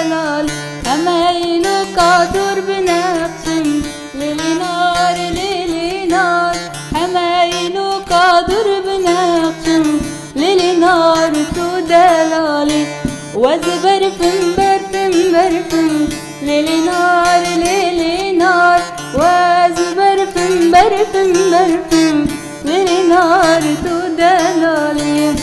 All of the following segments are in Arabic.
دلال هميل قادر بنقسم ليلي نار ليلي نار هميل قادر بنقسم ليلي نار تو دلالي وزبر فم برفم برفم ليلي نار وزبر فم برفم برفم ليلي نار تو دلالي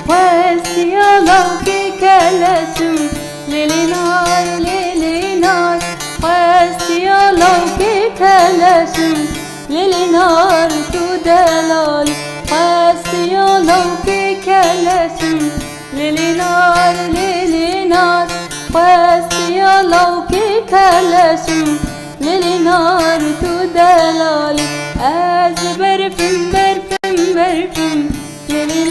وسيالو كي كلسم ليلي نار وسيالو كي كلسم ليلي نار تو دلال وسيالو كي كلسم ليلي نار وسيالو كي كلسم ليلي نار تو دلال أزبر فم برفم برفم ليلي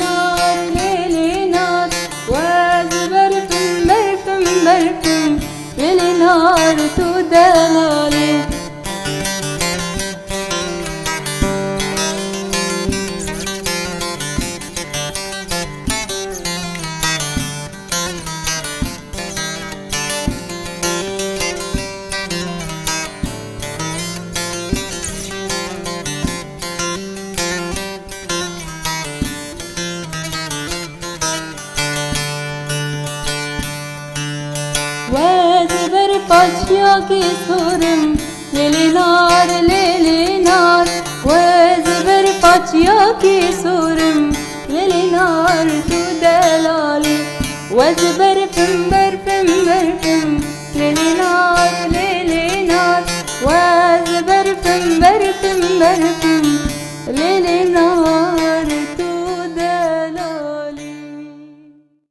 نار وزبر فم برفم برفم ليلي نار تو دلالي وزبر فاشيا كي سورم ليلي نار وزبر فاشيا كي سورم ليلي نار تو دلالي وزبر فم برفم برفم